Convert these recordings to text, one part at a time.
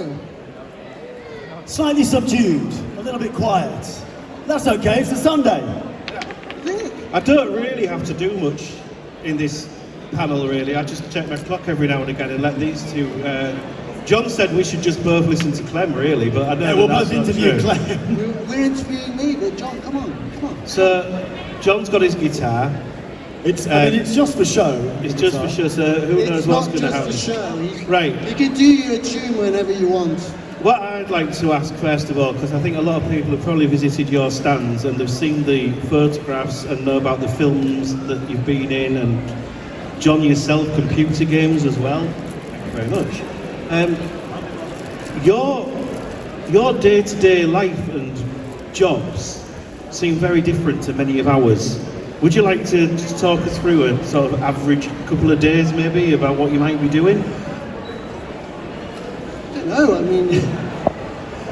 show? Slightly subdued, a little bit quiet. That's okay, it's a Sunday. I don't really have to do much in this panel, really. I just check my clock every now and again and let these two... Jon said we should just both listen to Clem, really, but I know yeah, we'll both interview Clem. We're interviewing me, but Jon, come on. So, Jon's got his guitar. I mean, it's just for show. It's just for show, so who knows what's going to happen. It's not just for show. Right. You can do your tune whenever you want. What I'd like to ask first of all, because I think a lot of people have probably visited your stands and they've seen the photographs and know about the films that you've been in, and Jon yourself, computer games as well. Thank you very much. Your day-to-day life and jobs seem very different to many of ours. Would you like to just talk us through a sort of average couple of days maybe about what you might be doing? I don't know, I mean...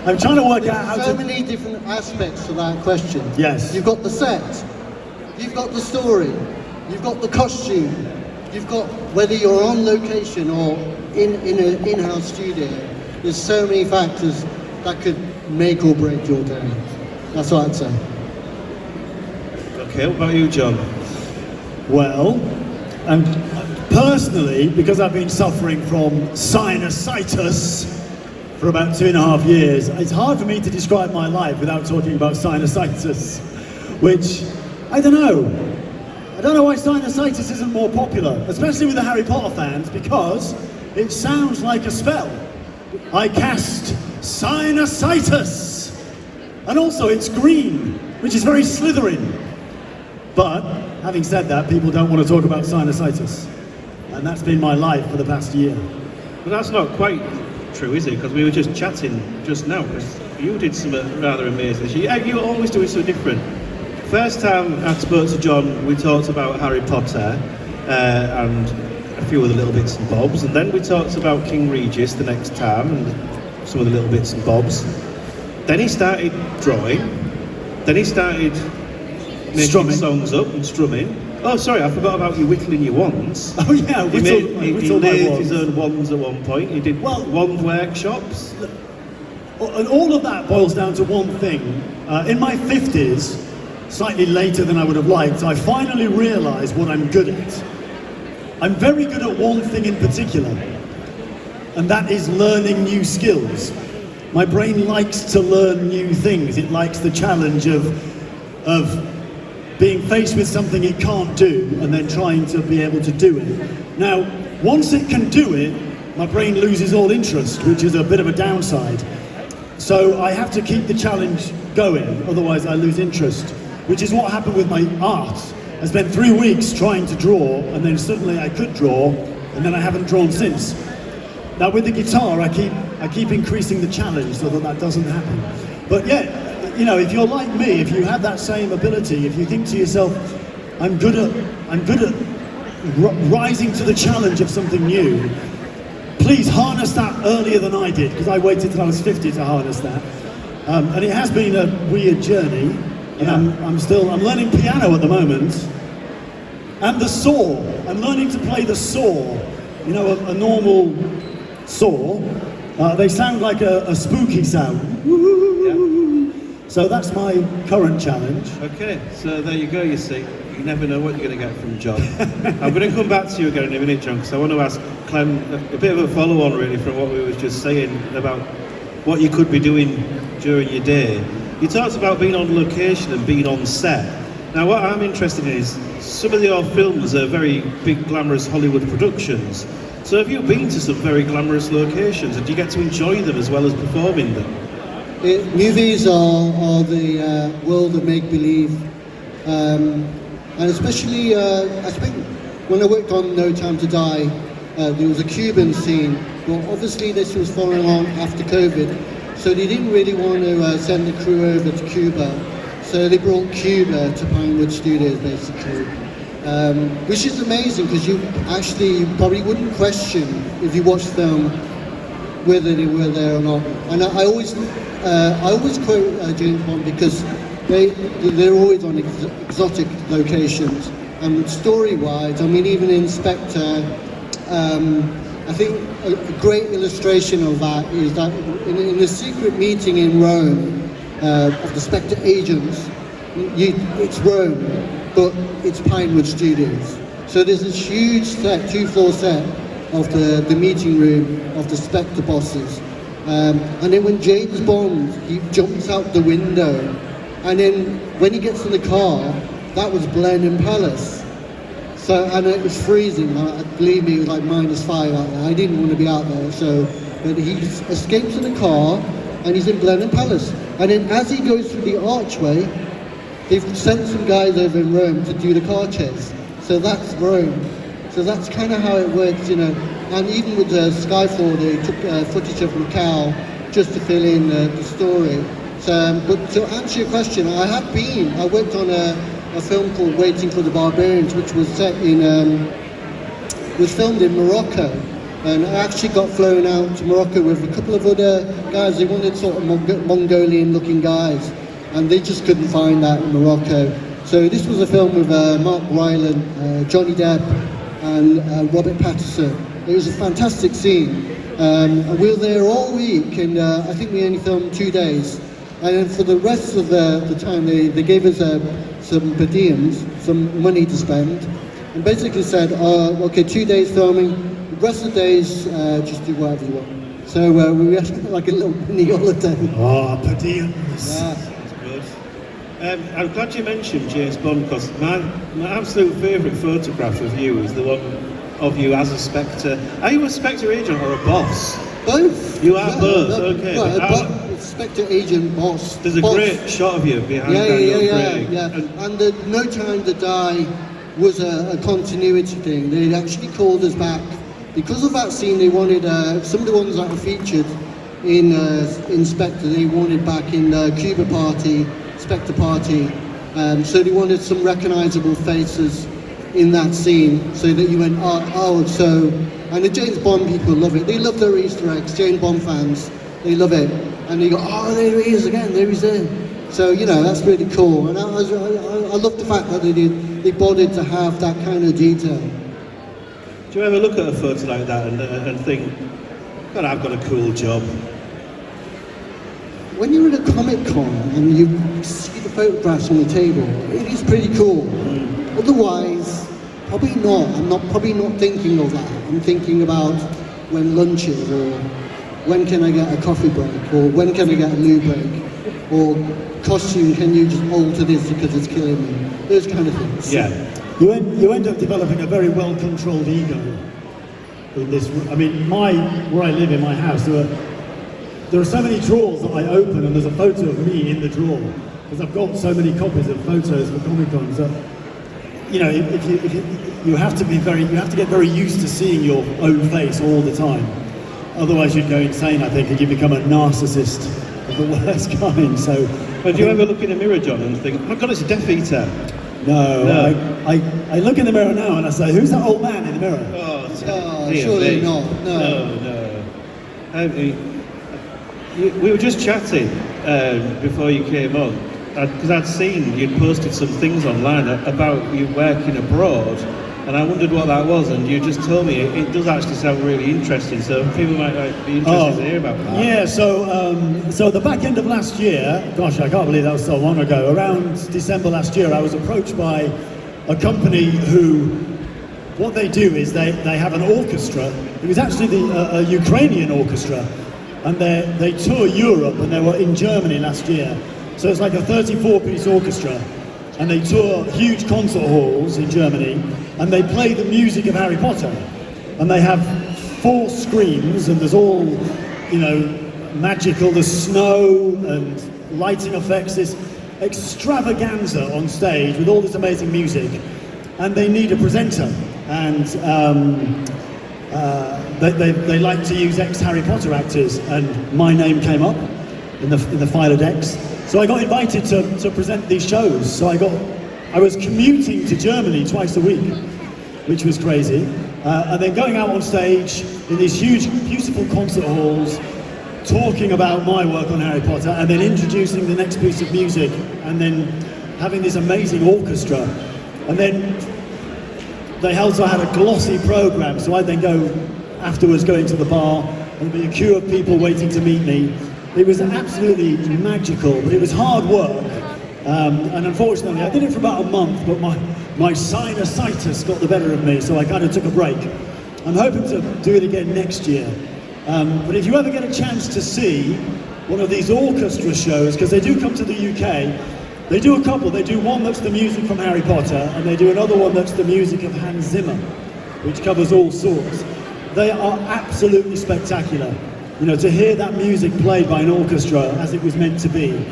I'm trying to work out how so many different aspects to that question. Yes. You've got the set, you've got the story, you've got the costume, you've got whether you're on location or in an in-house studio. There's so many factors that could make or break your day. That's what I'd say. Okay, what about you, Jon? Well, personally, because I've been suffering from sinusitis for about 2.5 years, it's hard for me to describe my life without talking about sinusitis, which, I don't know why sinusitis isn't more popular, especially with the Harry Potter fans, because it sounds like a spell. I cast sinusitis! And also it's green, which is very Slytherin. But, having said that, people don't want to talk about sinusitis. And that's been my life for the past year. But that's not quite true, is it? Because we were just chatting just now, because you did something rather amazing. You're always doing something different. First time I spoke to Jon, we talked about Harry Potter and a few other little bits and bobs, and then we talked about King Regis the next time and some of the little bits and bobs. Then he started drawing, then he started making songs up and strumming. Oh, sorry, I forgot about you whittling your wands. Oh yeah, he lathed his own wands at one point. He did wand workshops. And all of that boils down to one thing. In my 50s, slightly later than I would have liked, I finally realised what I'm good at. I'm very good at one thing in particular, and that is learning new skills. My brain likes to learn new things. It likes the challenge of being faced with something it can't do and then trying to be able to do it. Now, once it can do it, my brain loses all interest, which is a bit of a downside. So I have to keep the challenge going, otherwise I lose interest, which is what happened with my art. I spent 3 weeks trying to draw, and then suddenly I could draw, and then I haven't drawn since. Now with the guitar, I keep increasing the challenge so that doesn't happen. But yeah, you know, if you're like me, if you have that same ability, if you think to yourself, I'm good at rising to the challenge of something new, please harness that earlier than I did, because I waited till I was 50 to harness that. And it has been a weird journey. Yeah. I'm learning piano at the moment. And the saw. I'm learning to play the saw. You know, a normal saw. They sound like a spooky sound. Yeah. So that's my current challenge. Okay, so there you go, you see. You never know what you're going to get from Jon. I'm going to come back to you again in a minute, Jon, because I want to ask Clem a bit of a follow-on, really, from what we were just saying about what you could be doing during your day. You talked about being on location and being on set. Now, what I'm interested in is some of your films are very big, glamorous Hollywood productions. So have you been to some very glamorous locations, and do you get to enjoy them as well as performing them? Movies are the world of make-believe, and especially I think when I worked on No Time to Die, there was a Cuban scene. Well, obviously this was following on after COVID, so they didn't really want to send the crew over to Cuba, so they brought Cuba to Pinewood Studios basically, which is amazing because you probably wouldn't question if you watched film whether they were there or not. And I always quote James Bond because they're always on exotic locations. And story-wise, I mean, even in Spectre, I think a great illustration of that is that in a secret meeting in Rome of the Spectre agents, it's Rome, but it's Pinewood Studios. So there's this huge set, 2-floor set of the meeting room of the Spectre bosses. And then when James Bond, he jumps out the window, and then when he gets in the car, that was Blenheim Palace. So, and it was freezing, believe me, it was like -5 out there. I didn't want to be out there, so, but he escapes in the car, and he's in Blenheim Palace. And then as he goes through the archway, they've sent some guys over in Rome to do the car chase. So that's Rome. So that's kind of how it works, you know. And even with Skyfall, they took footage of Macau just to fill in the story. So, but to answer your question, I worked on a film called Waiting for the Barbarians, which was set in, was filmed in Morocco. And I actually got flown out to Morocco with a couple of other guys. They wanted sort of Mongolian looking guys, and they just couldn't find that in Morocco. So this was a film with Mark Rylance, Johnny Depp, and Robert Pattinson. It was a fantastic scene. And we were there all week, and I think we only filmed 2 days. And then for the rest of the time, they gave us some per diems, some money to spend, and basically said, okay, 2 days filming, the rest of the days, just do whatever you want. So we had like a little mini holiday. Oh, per diems. Yeah. I'm glad you mentioned James Bond, because my absolute favourite photograph of you is the one of you as a Spectre. Are you a Spectre agent or a boss? Both. You are both, okay. Well, Spectre agent, boss. There's a great shot of you behind Daniel Craig. Yeah. And the No Time to Die was a continuity thing. They actually called us back. Because of that scene, they wanted, some of the ones that were featured in Spectre, they wanted back in Cuba Party, Spectre Party. So they wanted some recognisable faces in that scene, so that you went, so, and the James Bond people love it. They love their Easter eggs, James Bond fans, they love it. And you go, there he is again, there he's there. So, you know, that's really cool. And I love the fact that they bothered to have that kind of detail. Do you ever look at a photo like that and think, God, I've got a cool job? When you're at a Comic-Con and you see the photographs on the table, it is pretty cool. Otherwise, probably not. I'm probably not thinking of that. I'm thinking about when lunch is, or when can I get a coffee break, or when can I get a loo break, or costume, can you just alter this because it's killing me? Those kind of things. Yeah. You end up developing a very well-controlled ego in this. I mean, where I live in my house, there are so many drawers that I open, and there's a photo of me in the drawer, because I've got so many copies of photos for Comic-Con. So, you know, you have to get very used to seeing your own face all the time. Otherwise, you'd go insane, I think, and you become a narcissist of the worst kind. So, but do you ever look in a mirror, John, and think, oh my God, it's a Death Eater? No. I look in the mirror now and I say, who's that old man in the mirror? Surely not. No. We were just chatting before you came on, because I'd seen you'd posted some things online about you working abroad, and I wondered what that was, and you just told me it does actually sound really interesting, so people might be interested to hear about that. Yeah, so at the back end of last year, gosh, I can't believe that was so long ago, around December last year, I was approached by a company who, what they do is they have an orchestra. It was actually a Ukrainian orchestra, and they tour Europe, and they were in Germany last year. So it's like a 34-piece orchestra, and they tour huge concert halls in Germany, and they play the music of Harry Potter. And they have 4 screens, and there's all, you know, magical, there's snow and lighting effects, this extravaganza on stage with all this amazing music. And they need a presenter, and they like to use ex-Harry Potter actors, and my name came up in the file of decks. So I got invited to present these shows. So I was commuting to Germany twice a week, which was crazy. And then going out on stage in these huge, beautiful concert halls, talking about my work on Harry Potter, and then introducing the next piece of music, and then having this amazing orchestra. And then they also had a glossy program, so I'd then go afterwards going to the bar, and there'd be a queue of people waiting to meet me. It was absolutely magical, but it was hard work. And unfortunately, I did it for about a month, but my sinusitis got the better of me, so I kind of took a break. I'm hoping to do it again next year. But if you ever get a chance to see one of these orchestra shows, because they do come to the UK, they do a couple. They do one that's the music from Harry Potter, and they do another one that's the music of Hans Zimmer, which covers all sorts. They are absolutely spectacular. You know, to hear that music played by an orchestra as it was meant to be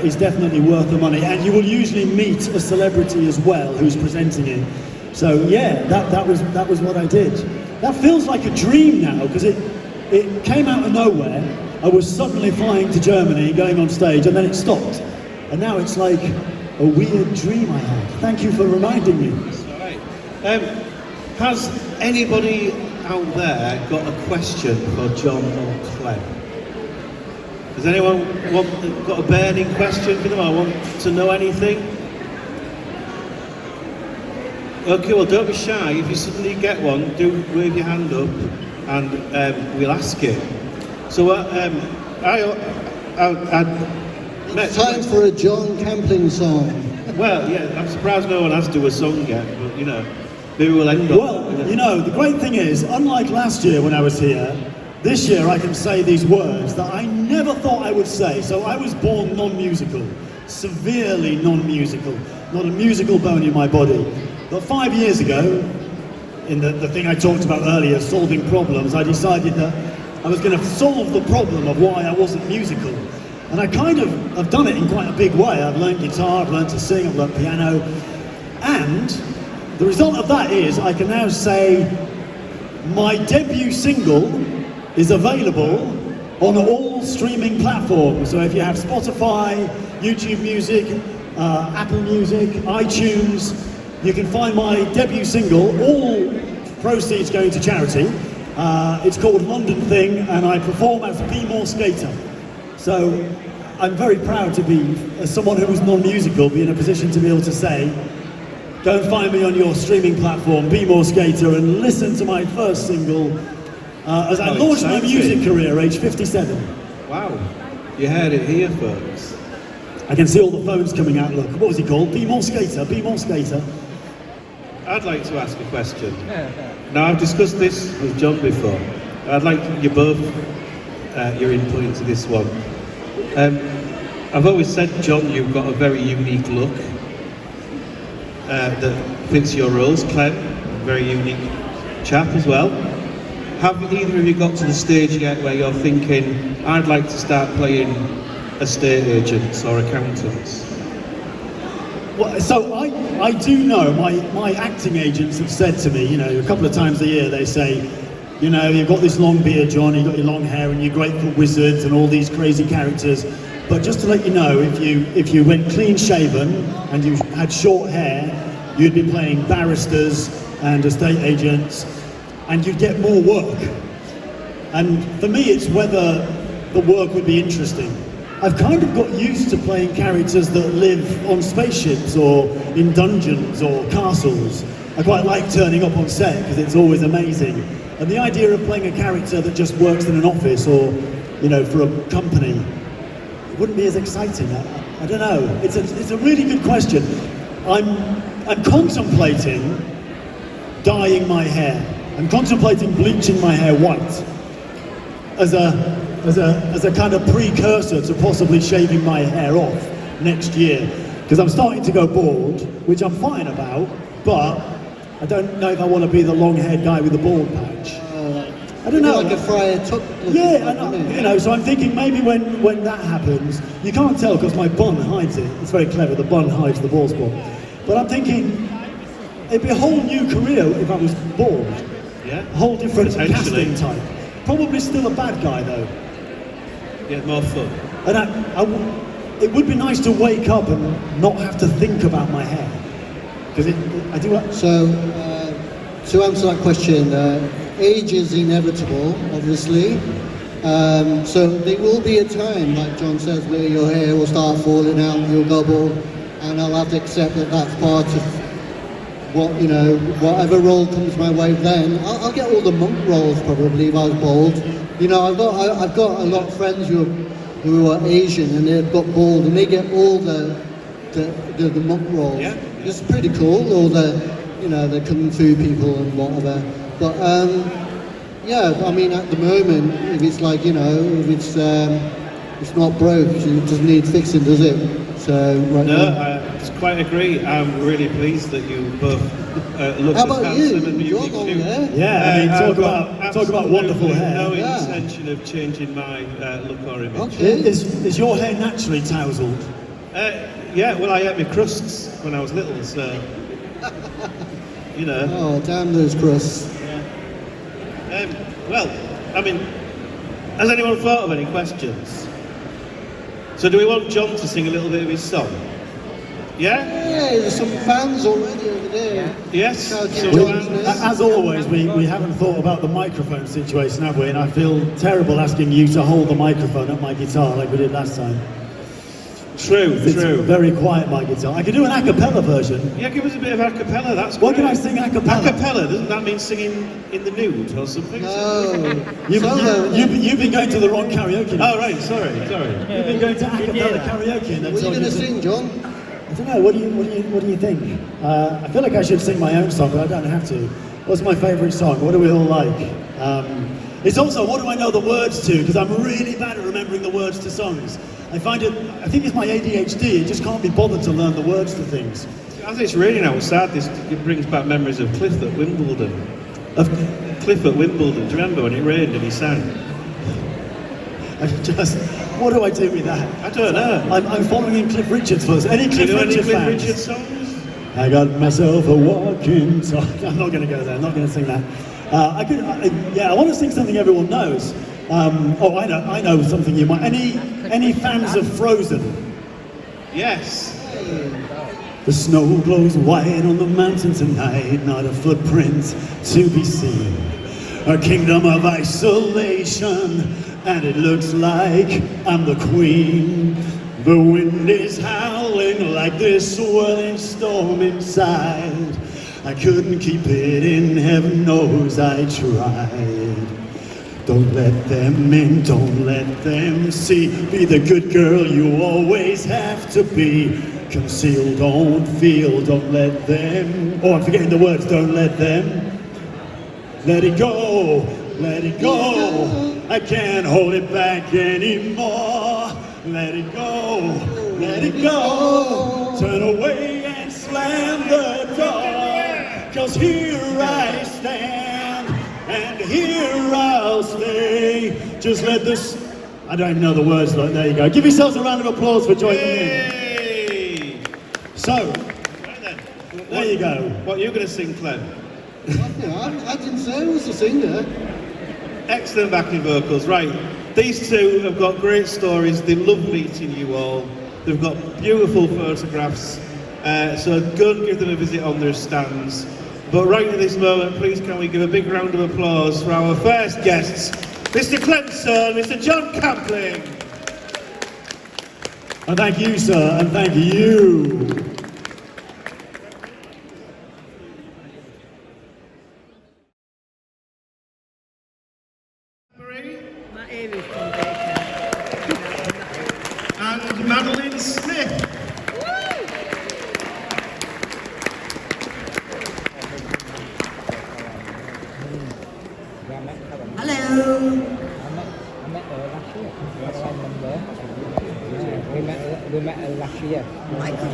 is definitely worth the money. And you will usually meet a celebrity as well who's presenting it. So yeah, that was what I did. That feels like a dream now, because it came out of nowhere. I was suddenly flying to Germany, going on stage, and then it stopped. And now it's like a weird dream I had. Thank you for reminding me. That's all right. Has anybody out there got a question for Jon or Clem? Has anyone got a burning question for them, or want to know anything? Okay, well, don't be shy. If you suddenly get one, do wave your hand up, and we'll ask it. So, It's time for a Jon Campling song. Well, yeah, I'm surprised no one has to do a song yet, but you know, maybe we'll end up. Well, you know, the great thing is, unlike last year when I was here, this year I can say these words that I never thought I would say. So I was born non-musical, severely non-musical, not a musical bone in my body. But 5 years ago, in the thing I talked about earlier, solving problems, I decided that I was going to solve the problem of why I wasn't musical. And I kind of have done it in quite a big way. I've learned guitar, I've learned to sing, I've learned piano. And the result of that is I can now say my debut single is available on all streaming platforms. So if you have Spotify, YouTube Music, Apple Music, iTunes, you can find my debut single, all proceeds going to charity. It's called London Thing, and I perform as Be More Skater. So I'm very proud to be, as someone who was non-musical, be in a position to be able to say, go and find me on your streaming platform, Be More Skater, and listen to my first single as I launched my music career, age 57. Wow, you heard it here, folks. I can see all the phones coming out, look. What was he called? Be More Skater, Be More Skater. I'd like to ask a question. Now, I've discussed this with Jon before. I'd like you both, your input into this one. I've always said, Jon, you've got a very unique look that fits your roles. Clem, very unique chap as well. Have either of you got to the stage yet where you're thinking, I'd like to start playing estate agents or accountants? Well, so I do know, my acting agents have said to me, you know, a couple of times a year they say, you know, you've got this long beard, Jon, you've got your long hair and your grateful wizards and all these crazy characters. But just to let you know, if you went clean shaven and you had short hair, you'd be playing barristers and estate agents and you'd get more work. And for me, it's whether the work would be interesting. I've kind of got used to playing characters that live on spaceships or in dungeons or castles. I quite like turning up on set because it's always amazing. And the idea of playing a character that just works in an office or, you know, for a company wouldn't be as exciting. I don't know. It's a really good question. I'm contemplating dyeing my hair. I'm contemplating bleaching my hair white as a kind of precursor to possibly shaving my hair off next year. Because I'm starting to go bald, which I'm fine about, but I don't know if I want to be the long-haired guy with the bald patch. I don't know. Like a Friar Tuck. Yeah, I know, you know, so I'm thinking maybe when that happens, you can't tell because my bun hides it. It's very clever, the bun hides the bald spot. But I'm thinking, it'd be a whole new career if I was bald. Yeah. A whole different casting type. Probably still a bad guy though. Yeah, more fun. And it would be nice to wake up and not have to think about my hair. Because I do. So, to answer that question, age is inevitable, obviously. So there will be a time, like Jon says, where your hair will start falling out, you'll go bald, and I'll have to accept that that's part of whatever role comes my way then. I'll get all the monk roles probably if I was bald. I've got a lot of friends who are Asian and they've got bald and they get all the monk roles. Yeah. It's pretty cool, all the kung fu people and whatever. But I mean at the moment, if it's like if it's not broke, it doesn't need fixing, does it? So right No, now. I quite agree. I'm really pleased that you both look How as about handsome you? and You're beautiful. long hair. Yeah, I mean, I've talk about wonderful absolutely hair. No Yeah. intention of changing my look or image. Okay. Is your hair naturally tousled? Yeah, well, I ate my crusts when I was little, so Oh, damn those crusts. Well, I mean, has anyone thought of any questions? So do we want Jon to sing a little bit of his song? Yeah? Yeah, there's some fans already over there. Yes? Shouting So, Jon's name. As always, we haven't thought about the microphone situation, have we? And I feel terrible asking you to hold the microphone at my guitar like we did last time. True. It's very quiet, my guitar. I could do an a cappella version. Yeah, give us a bit of a cappella, that's What great. can I sing a cappella? A cappella, doesn't that mean singing in the nude or something? No. You've been going to the wrong karaoke night. Oh, right, sorry. You've been going to a cappella karaoke and then What are you told going to to- sing, Jon? I don't know. What do you think? I feel like I should sing my own song, but I don't have to. What's my favourite song? What do we all like? It's also what do I know the words to? Because I'm really bad at remembering the words to songs. I think it's my ADHD. I just can't be bothered to learn the words to things. As it's raining outside, it brings back memories of Cliff at Wimbledon. Cliff at Wimbledon, do you remember when it rained and he sang? What do I do with that? I don't know. I'm following in Cliff Richard's first. Any Do you Cliff know any Richard Cliff fans? Richard songs? I got myself a walking talk. I'm not going to go there. I'm not going to sing that. I want to sing something everyone knows. I know something you might. Any fans of Frozen? Yes. The snow glows white on the mountain tonight, not a footprint to be seen. A kingdom of isolation, and it looks like I'm the queen. The wind is howling like this swirling storm inside. I couldn't keep it in, heaven knows I tried. Don't let them in, don't let them see. Be the good girl you always have to be. Conceal, don't feel, don't let them. Oh, I'm forgetting the words, don't let them. Let it go, let it go. I can't hold it back anymore. Let it go, let it go. Turn away and slam the door. 'Cause here I stand, and here I'll stay. Just let this. I don't even know the words, like, there you go. Give yourselves a round of applause for joining in. Yay! So, Right then. there you go. What are you going to sing, Clem? I didn't say I was a singer. Excellent backing vocals. Right, these two have got great stories. They love meeting you all. They've got beautiful photographs. So go and give them a visit on their stands. But right at this moment, please can we give a big round of applause for our first guests, Mr. Clem So, Mr. Jon Campling. And thank you, sir, and thank you. My aim is foundation. And Madeline Smith. Hello. I met her last year. Caroline number. Yeah, we met her last year. Michael.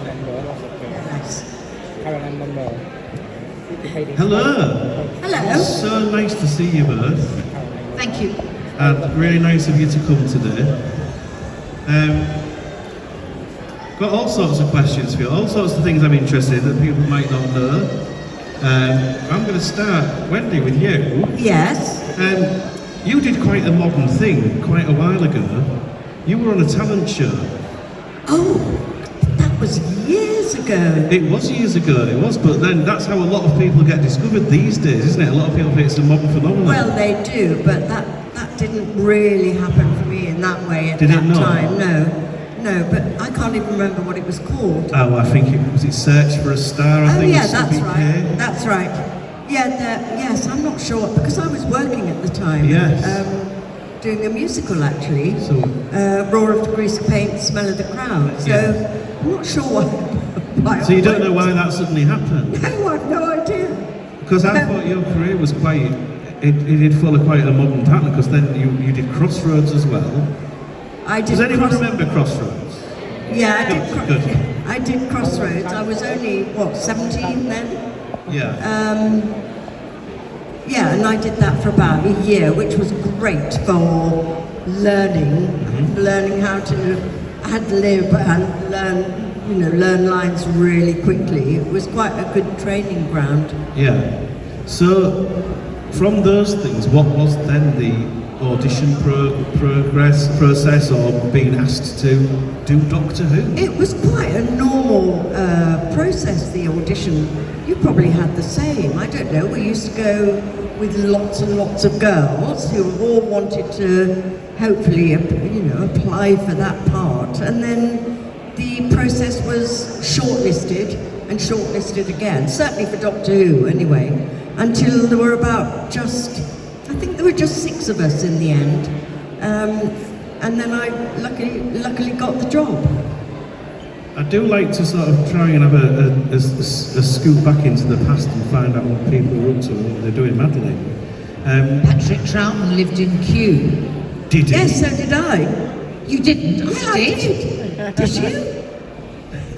Nice. Caroline number. Hello. Hello. So nice to see you both. Thank you. And really nice of you to come today. Got all sorts of questions for you, all sorts of things I'm interested in that people might not know. I'm going to start, Wendy, with you. Yes. You did quite a modern thing quite a while ago. You were on a talent show. Oh, that was years ago. It was years ago, it was, but then that's how a lot of people get discovered these days, isn't it? A lot of people think it's a modern phenomenon. Well, they do, but that didn't really happen for me in that way at Did it that not? time. No. know, but I can't even remember what it was called. Oh, I think it was Search for a Star, I think. Yeah, with that's Subi right. Kay. That's right. Yeah, yes, I'm not sure, because I was working at the time. Yes. Doing a musical, actually. So- Roar of the Grease Paint, Smell of the Crowd. So, Yeah. I'm not sure why So you don't know why that suddenly happened? No, I've no idea. Because I thought your career was quite, it did follow quite a modern pattern, because then you did Crossroads as well. I did Does anyone Cross- remember Crossroads? Yeah, I did, Good. I did Crossroads. I was only, 17 then? Yeah. Yeah, and I did that for about a year, which was great for learning, learning how to ad lib and learn lines really quickly. It was quite a good training ground. Yeah. So, from those things, what was then the audition process or being asked to do Doctor Who? It was quite a normal process, the audition. You probably had the same. I don't know. We used to go with lots and lots of girls who all wanted to hopefully, apply for that part. And then the process was shortlisted and shortlisted again, certainly for Doctor Who anyway, until there were I think there were just 6 of us in the end. And then I luckily got the job. I do like to sort of try and have a scoop back into the past and find out what people are up to and what they're doing, Madeline. Patrick Troughton lived in Kew. Did you? Yes, so did I. You didn't, Yeah, I I did. Did you?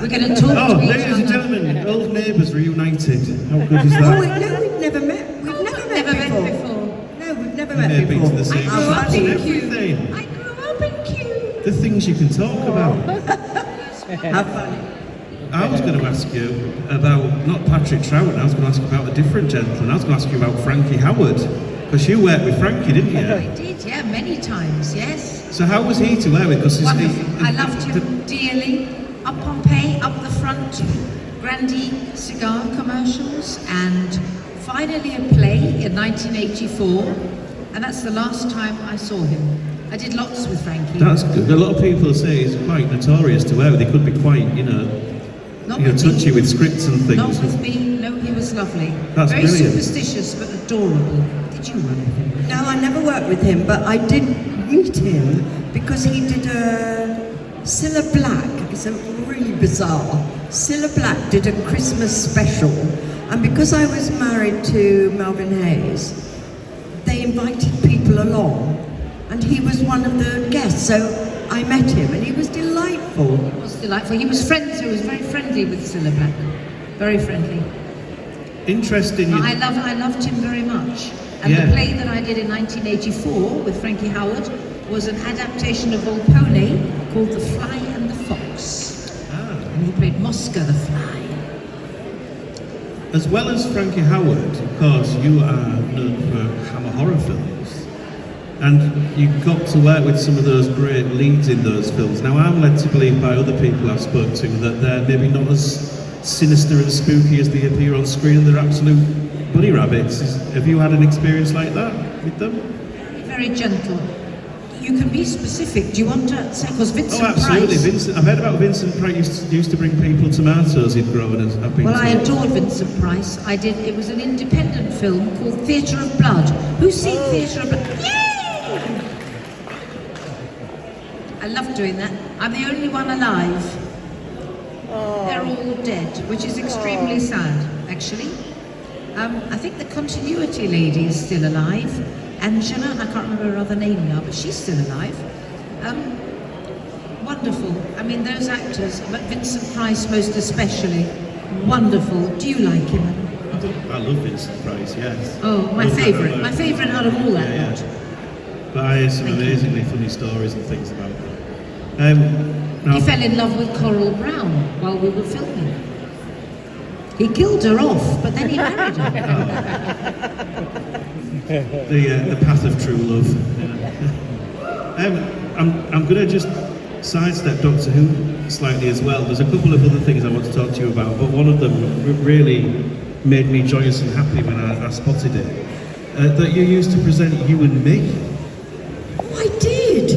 We're going to talk Oh, to each ladies and other. gentlemen, old neighbours reunited. How good is Oh, that? wait, no, we've never met. We've never met before. No, we've never met They've been before. to the same grew up flats in and Kew. everything. I grew up in Kew. The things you can talk about. How funny. I was going to ask you about, not Patrick Troughton, I was going to ask you about a different gentleman. I was going to ask you about Frankie Howard. Because you worked with Frankie, didn't you? I did, yeah, many times, yes. So how was he to work with? Because Wonderful. I loved him dearly. Up Pompeii, up the front, Grandi cigar commercials, and finally a play in 1984. And that's the last time I saw him. I did lots with Frankie. That's good. A lot of people say he's quite notorious to work with. He could be quite, Not with touchy me. with scripts and things. Not with me. No, he was lovely. That's Very brilliant. superstitious but adorable. Did you work with him? No, I never worked with him, but I did meet him because he did a Cilla Black. It's a really bizarre. Cilla Black did a Christmas special, and because I was married to Melvin Hayes, they invited people along, and he was one of the guests. So I met him, and he was delightful. It was delightful. He was friends. He was very friendly with Cilla Black. Very friendly. Interesting. I loved him very much. And Yeah. the play that I did in 1984 with Frankie Howard was an adaptation of Volpone called The Fly and the Fox. And he played Mosca the Fly. As well as Frankie Howard, of course, you are known for Hammer horror films. And you got to work with some of those great leads in those films. Now, I'm led to believe by other people I've spoken to that they're maybe not as sinister and spooky as they appear on screen, and they're absolute bunny rabbits. Have you had an experience like that with them? Very gentle. You can be specific. Do you want to say? Because Vincent Oh, absolutely. Price. Vincent, I've heard about Vincent Price used to bring people tomatoes he'd grown, as I've been Well, I told. adored Vincent Price. It was an independent film called Theatre of Blood. Who's seen Theatre of Blood? Yay! I love doing that. I'm the only one alive. They're all dead, which is extremely sad, actually. I think the continuity lady is still alive. Angela, I can't remember her other name now, but she's still alive. Wonderful. I mean, those actors, but Vincent Price most especially, wonderful. Do you like him? I love Vincent Price, yes. Oh, my Love favourite. that My favourite out of all that Yeah, lot. yeah. But I hear some Thank you. amazingly funny stories and things about them. Now, He fell in love with Coral Brown while we were filming. He killed her off, but then he married her. the path of true love. Yeah. I'm going to just sidestep Doctor Who slightly as well. There's a couple of other things I want to talk to you about, but one of them really made me joyous and happy when I spotted it. That you used to present You and Me. Oh, I did.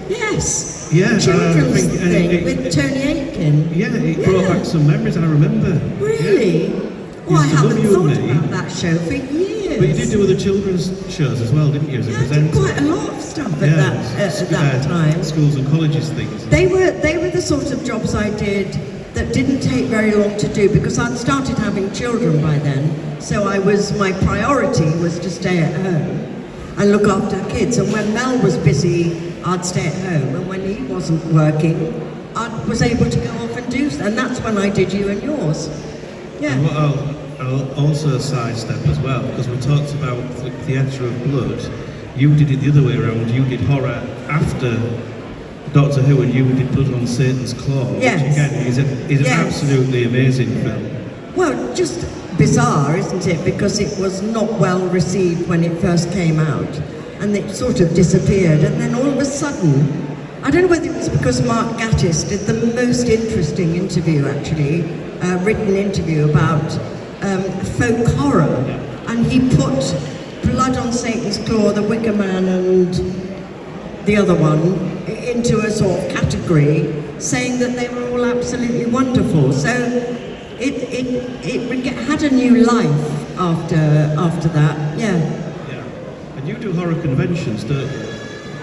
Yes. Yeah, children's I think, thing with Tony Aitken. Yeah, it brought back some memories, I remember. Really? Yeah. Well, I Used to Love haven't You and thought Me. about that show for years. But you did do other children's shows as well, didn't you, as a Yeah, I did presenter? quite a lot of stuff at that time. Schools and colleges things. They were the sort of jobs I did that didn't take very long to do because I'd started having children by then. So my priority was to stay at home and look after kids. And when Mel was busy, I'd stay at home. And when he wasn't working, I was able to go off and do. And that's when I did You and Yours. Yeah. And what I'll also sidestep as well, because we talked about Theatre of Blood. You did it the other way around. You did horror after Doctor Who, and you did Blood on Satan's Claw, Yes. which again is an Yes. absolutely amazing film. Well, just bizarre, isn't it? Because it was not well received when it first came out, and it sort of disappeared. And then all of a sudden, I don't know whether it was because Mark Gatiss did the most interesting interview, actually, written interview about folk horror, and he put Blood on Satan's Claw, The Wicker Man, and the other one into a sort of category, saying that they were all absolutely wonderful. So it had a new life after that. Yeah. Yeah. And you do horror conventions, don't you,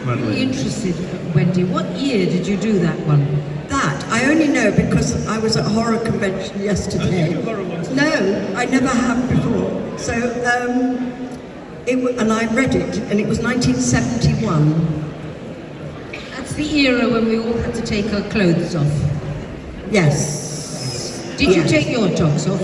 Really Madeline? interested, Wendy. What year did you do that one? That I only know because I was at a horror convention yesterday. Oh, you do horror ones? No, I never have before. So and I read it, and it was 1971. That's the era when we all had to take our clothes off. Yes. Did you Yes. take your tops off?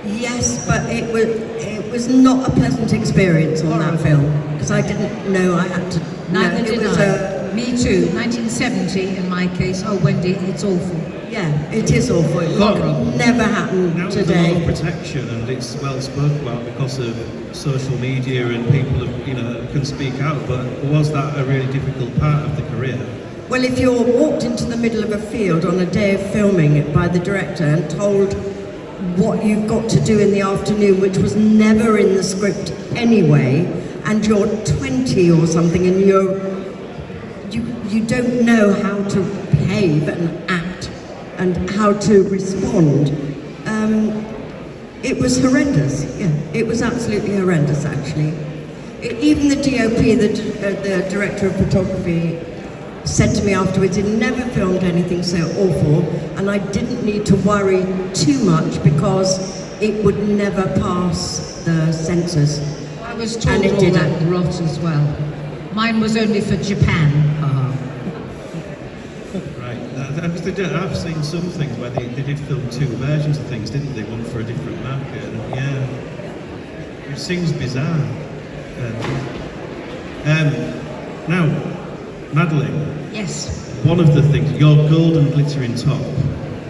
Yes, but it was not a pleasant experience on that film because I didn't know I had to. Neither no, it did was I. Me too. 1970 in my case. Oh, Wendy, it's awful. Yeah, it is awful. It would never happen Now there's a lot today. of protection, and it's well spoken about because of social media, and people can speak out. But was that a really difficult part of the career? Well, if you're walked into the middle of a field on a day of filming by the director and told what you've got to do in the afternoon, which was never in the script anyway, and you're 20 or something, and you don't know how to behave and act and how to respond. It was horrendous. Yeah, it was absolutely horrendous, actually. Even the DOP, the director of photography, said to me afterwards, he'd never filmed anything so awful, and I didn't need to worry too much because it would never pass the censors. I was And told it all didn't. that rot as well. Mine was only for Japan. Right. I've seen some things where they did film two versions of things, didn't they? One for a different market. And yeah. It seems bizarre. Now, Madeline, Yes. one of the things, your golden glittering top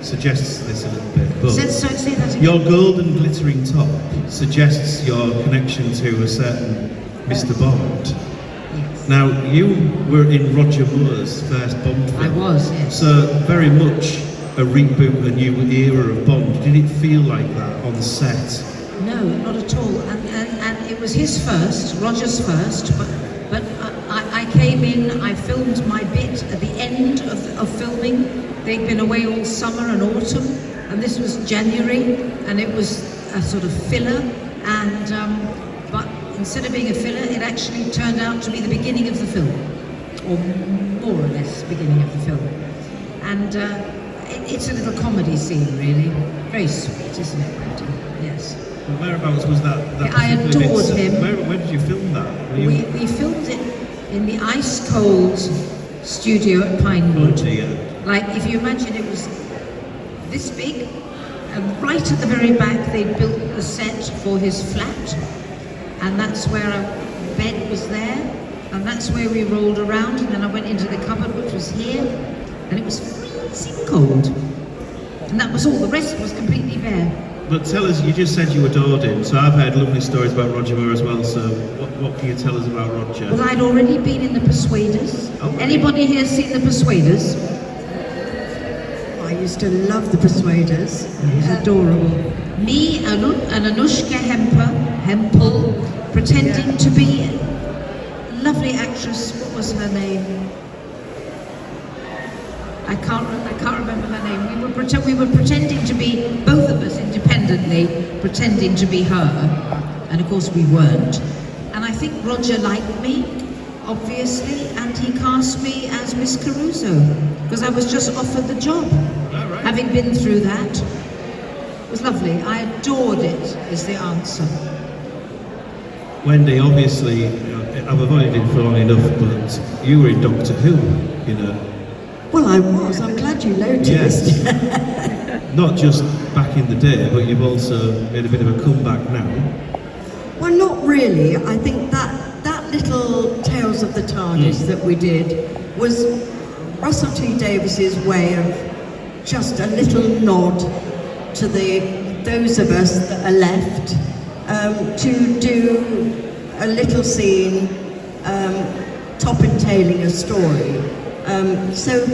suggests this a little bit, but Say that again. your golden glittering top suggests your connection to a certain Mr. Bond. Yes. Now, you were in Roger Moore's first Bond film. I was, yes. So, very much a reboot, a new era of Bond. Did it feel like that on set? No, not at all. And it was his first, Roger's first, but I came in, I filmed my bit at the end of filming. They'd been away all summer and autumn, and this was January, and it was a sort of filler, and but instead of being a filler, it actually turned out to be the beginning of the film, or more or less beginning of the film. And it's a little comedy scene, really. Very sweet, isn't it, Wendy? Yes. Well, whereabouts was that? I particular adored bit? him. Where did you film that? Were you- We filmed it in the ice-cold studio at Pinewood. Oh dear. Like, if you imagine it was this big, and right at the very back they'd built the set for his flat, and that's where our bed was there, and that's where we rolled around, and then I went into the cupboard, which was here, and it was freezing cold. And that was all, the rest was completely bare. But tell us, you just said you adored him, so I've heard lovely stories about Roger Moore as well, so what can you tell us about Roger? Well, I'd already been in The Persuaders. Oh, right. Anybody here seen The Persuaders? I used to love The Persuaders. He's adorable. Me and Anushka Hempel, pretending to be a lovely actress. What was her name? I can't remember her name. We were pretending to be, both of us independently, pretending to be her, and of course we weren't. And I think Roger liked me, obviously, and he cast me as Miss Caruso, because I was just offered the job, having been through that. It was lovely. I adored it, is the answer. Wendy, obviously, I've avoided it for long enough, but you were in Doctor Who, you know. Well, I was. I'm glad you noticed. Yes. Not just back in the day, but you've also made a bit of a comeback now. Well, not really. I think that little Tales of the TARDIS that we did was Russell T Davies's way of just a little nod to those of us that are left, to do a little scene, top entailing a story. So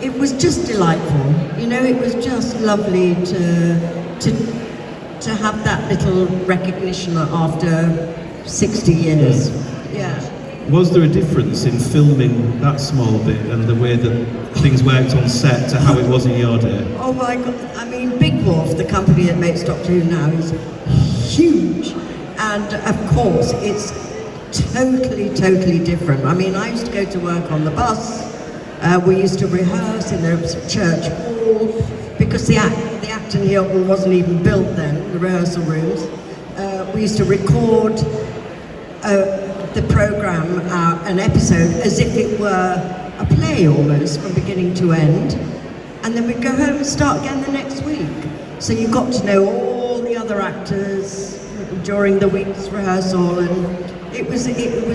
it was just delightful. You know, it was just lovely to have that little recognition after 60 years. Yeah. Was there a difference in filming that small bit and the way that things worked on set to how it was in your day? Oh my God, I mean, Big Dwarf, the company that makes Doctor Who now, is huge. And of course, it's totally different. I mean, I used to go to work on the bus. We used to rehearse in a church hall, because the Acton Hilton wasn't even built then, the rehearsal rooms. We used to record the programme, an episode, as if it were a play almost, from beginning to end. And then we'd go home and start again the next week. So you got to know all the other actors during the week's rehearsal, and it was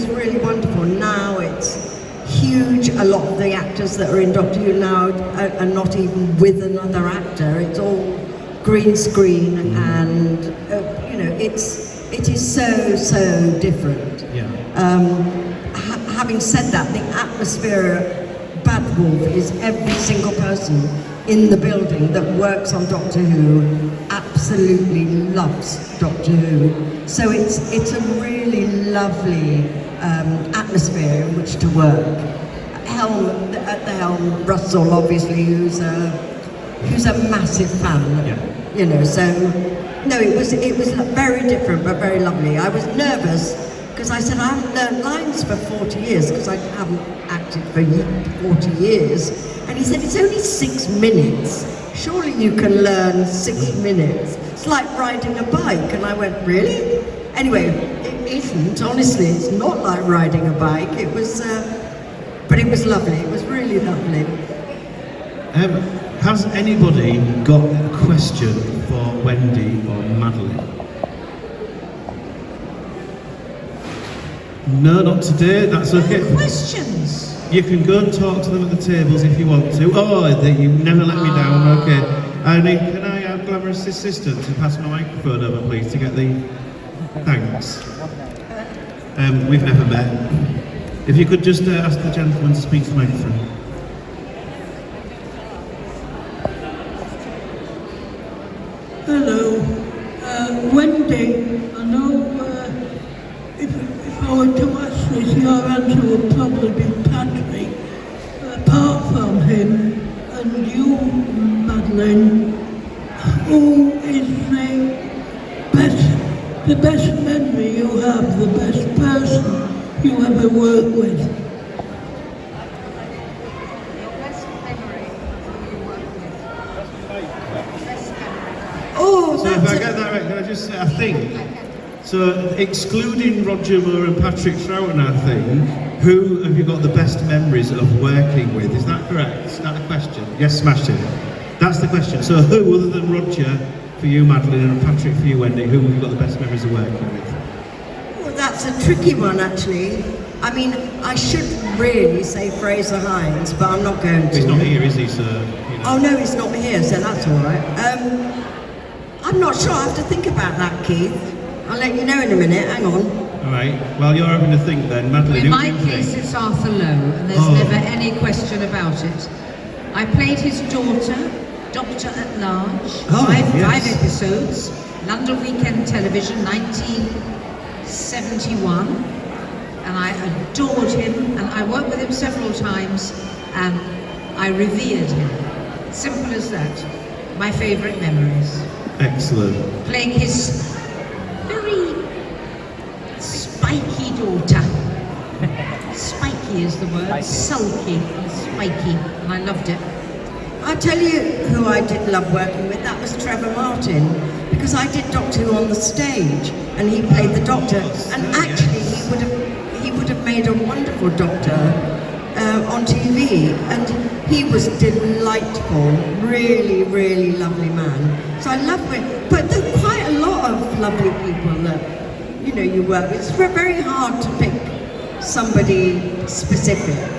really wonderful. Now it's huge. A lot of the actors that are in Doctor Who now are not even with another actor. It's all green screen, and you know, it is so different. Yeah. Having said that, the atmosphere at Bad Wolf is every single person in the building that works on Doctor Who absolutely loves Doctor Who. So it's a really lovely atmosphere in which to work. At the helm, Russell, obviously, who's a massive fan. Yeah. You know, so no, it was very different but very lovely. I was nervous because I said I haven't learned lines for 40 years, because I haven't acted for 40 years. And he said, it's only 6 minutes. Surely you can learn 6 minutes. It's like riding a bike. And I went, really? Anyway, it isn't. Honestly, it's not like riding a bike. It was, but it was lovely. It was really lovely. Has anybody got a question for Wendy or Madeline? No, not today. That's okay. Questions? You can go and talk to them at the tables if you want to. Oh, you never let me down. Okay. Can I have Glamorous assistant to pass my microphone over, please, to get the... Thanks. We've never met. If you could just ask the gentleman to speak to the microphone. Hello. Wendy, I know if I were to ask this, your answer would probably be Patrick. Apart from him and you, Madeline, who is the best memory you have, the best person you ever worked with? Oh, So if I get that right, can I just say, I think, so excluding Roger Moore and Patrick Troughton, I think, who have you got the best memories of working with? Is that correct? Is that the question? Yes, smashed it. That's the question. So who, other than Roger, for you, Madeline, and Patrick, for you, Wendy, who have you got the best memories of working with? well, that's a tricky one, actually. I mean, I should really say Fraser Hines, but I'm not going to. He's not here, is he, sir? You know. Oh no, he's not here, so that's all right. I'm not sure. I have to think about that, Keith. I'll let you know in a minute. Hang on. All right. Well, you're having to think then, Madeline. In who my do you case, think? it's Arthur Lowe, and there's never any question about it. I played his daughter, Doctor at Large, five episodes, London Weekend Television, 1971, and I adored him, and I worked with him several times, and I revered him. Simple as that. My favourite memories. Excellent. Playing his very spiky daughter. Spiky is the word. Sulky and spiky. And I loved it. I tell you who I did love working with, that was Trevor Martin, because I did Doctor Who on the stage, and he played the Doctor, and actually he would have made a wonderful Doctor on TV, and he was delightful, really, really lovely man. So I love it, but there are quite a lot of lovely people that, you know, you work with. It's very hard to pick somebody specific.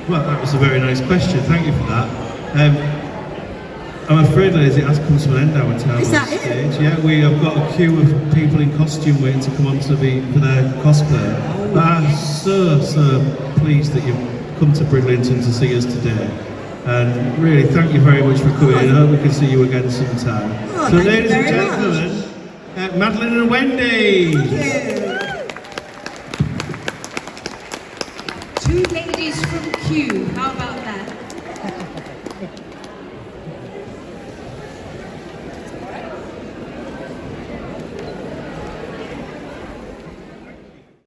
Well, that was a very nice question. Thank you for that. I'm afraid, ladies, it has come to an end our time Is on that stage. Yeah, we have got a queue of people in costume waiting to come on to for their cosplay. But I'm so pleased that you've come to Bridlington to see us today. And really, thank you very much for coming in. I hope we can see you again sometime. Oh, So, thank you ladies and very gentlemen, Madeline and Wendy. Thank you. Two ladies from Q. How about that?